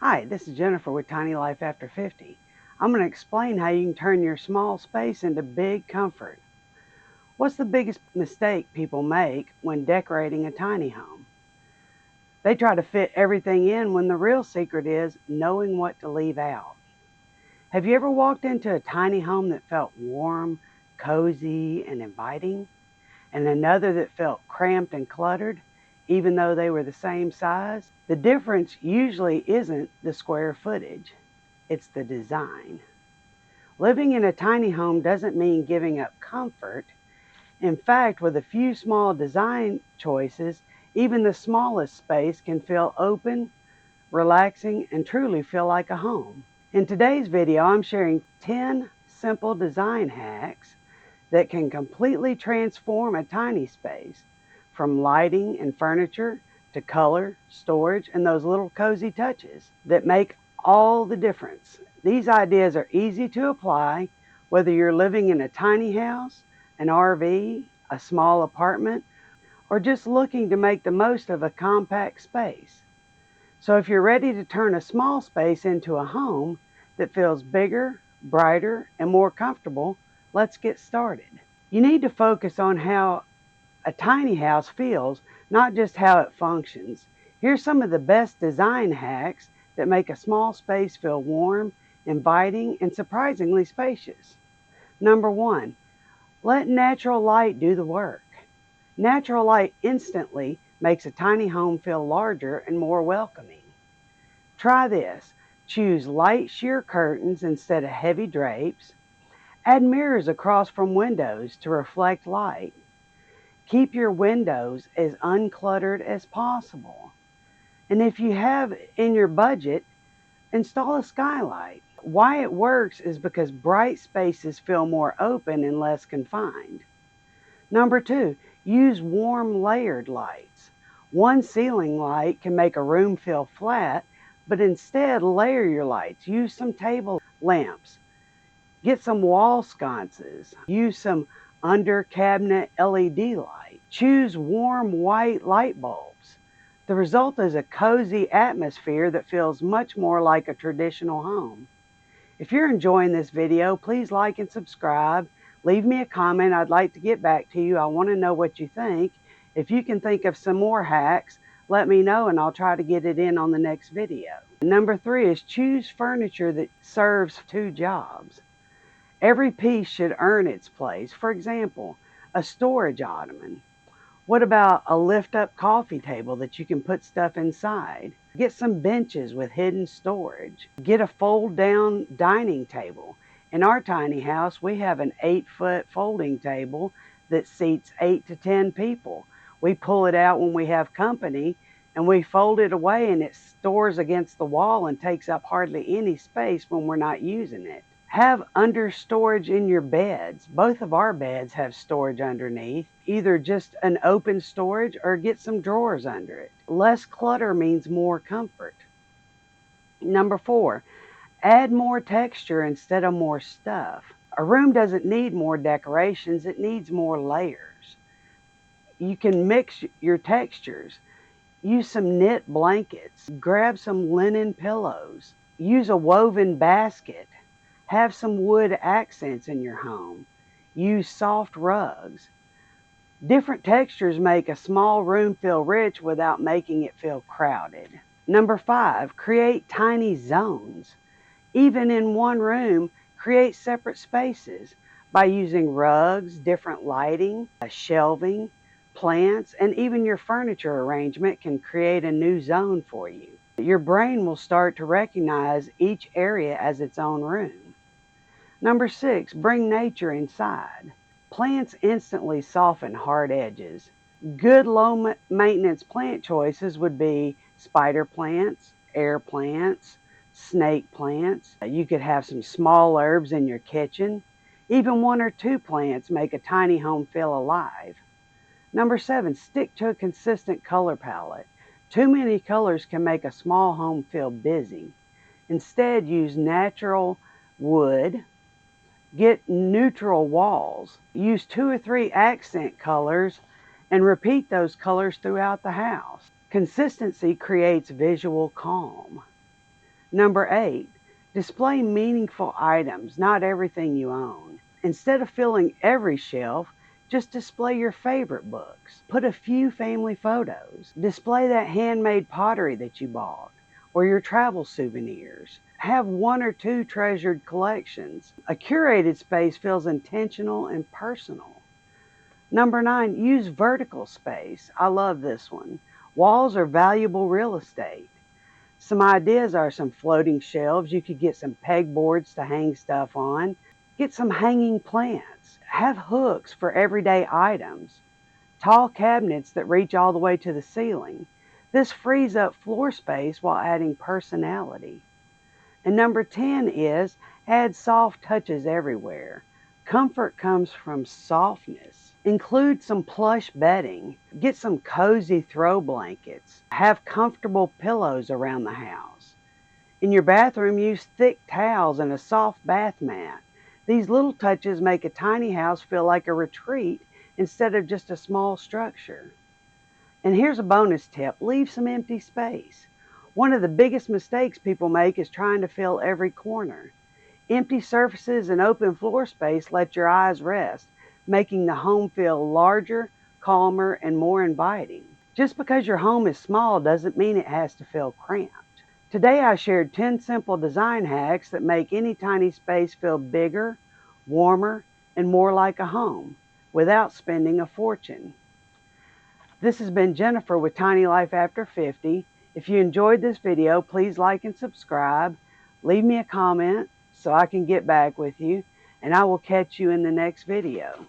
Hi, this is Jennifer with Tiny Life After 50. I'm going to explain how you can turn your small space into big comfort. What's the biggest mistake people make when decorating a tiny home? They try to fit everything in when the real secret is knowing what to leave out. Have you ever walked into a tiny home that felt warm, cozy, and inviting, and another that felt cramped and cluttered, even though they were the same size? The difference usually isn't the square footage, it's the design. Living in a tiny home doesn't mean giving up comfort. In fact, with a few small design choices, even the smallest space can feel open, relaxing, and truly feel like a home. In today's video, I'm sharing 10 simple design hacks that can completely transform a tiny space, from lighting and furniture to color, storage, and those little cozy touches that make all the difference. These ideas are easy to apply whether you're living in a tiny house, an RV, a small apartment, or just looking to make the most of a compact space. So if you're ready to turn a small space into a home that feels bigger, brighter, and more comfortable, let's get started. You need to focus on how a tiny house feels, not just how it functions. Here's some of the best design hacks that make a small space feel warm, inviting, and surprisingly spacious. Number 1, let natural light do the work. Natural light instantly makes a tiny home feel larger and more welcoming. Try this. Choose light sheer curtains instead of heavy drapes. Add mirrors across from windows to reflect light. Keep your windows as uncluttered as possible. And if you have in your budget, install a skylight. Why it works is because bright spaces feel more open and less confined. Number 2, use warm layered lights. One ceiling light can make a room feel flat, but instead layer your lights. Use some table lamps. Get some wall sconces. Use some under cabinet LED light. Choose warm white light bulbs. The result is a cozy atmosphere that feels much more like a traditional home. If you're enjoying this video, please like and subscribe. Leave me a comment. I'd like to get back to you. I want to know what you think. If you can think of some more hacks, let me know and I'll try to get it in on the next video. Number 3 is choose furniture that serves 2 jobs. Every piece should earn its place. For example, a storage ottoman. What about a lift-up coffee table that you can put stuff inside? Get some benches with hidden storage. Get a fold-down dining table. In our tiny house, we have an 8-foot folding table that seats 8 to 10 people. We pull it out when we have company, and we fold it away, and it stores against the wall and takes up hardly any space when we're not using it. Have under storage in your beds. Both of our beds have storage underneath. Either just an open storage or get some drawers under it. Less clutter means more comfort. Number 4, add more texture instead of more stuff. A room doesn't need more decorations, it needs more layers. You can mix your textures. Use some knit blankets. Grab some linen pillows. Use a woven basket. Have some wood accents in your home. Use soft rugs. Different textures make a small room feel rich without making it feel crowded. Number 5, create tiny zones. Even in one room, create separate spaces by using rugs, different lighting, shelving, plants, and even your furniture arrangement can create a new zone for you. Your brain will start to recognize each area as its own room. Number 6, bring nature inside. Plants instantly soften hard edges. Good low maintenance plant choices would be spider plants, air plants, snake plants. You could have some small herbs in your kitchen. Even 1 or 2 plants make a tiny home feel alive. Number 7, stick to a consistent color palette. Too many colors can make a small home feel busy. Instead, use natural wood. Get neutral walls. Use 2 or 3 accent colors and repeat those colors throughout the house. Consistency creates visual calm. Number 8, display meaningful items, not everything you own. Instead of filling every shelf, just display your favorite books. Put a few family photos. Display that handmade pottery that you bought or your travel souvenirs. Have one or two treasured collections. A curated space feels intentional and personal. Number 9, use vertical space. I love this one. Walls are valuable real estate. Some ideas are some floating shelves. You could get some pegboards to hang stuff on. Get some hanging plants. Have hooks for everyday items. Tall cabinets that reach all the way to the ceiling. This frees up floor space while adding personality. And number 10 is add soft touches everywhere. Comfort comes from softness. Include some plush bedding. Get some cozy throw blankets. Have comfortable pillows around the house. In your bathroom, use thick towels and a soft bath mat. These little touches make a tiny house feel like a retreat instead of just a small structure. And here's a bonus tip: leave some empty space. One of the biggest mistakes people make is trying to fill every corner. Empty surfaces and open floor space let your eyes rest, making the home feel larger, calmer, and more inviting. Just because your home is small doesn't mean it has to feel cramped. Today I shared 10 simple design hacks that make any tiny space feel bigger, warmer, and more like a home without spending a fortune. This has been Jennifer with Tiny Life After 50. If you enjoyed this video, please like and subscribe. Leave me a comment so I can get back with you, and I will catch you in the next video.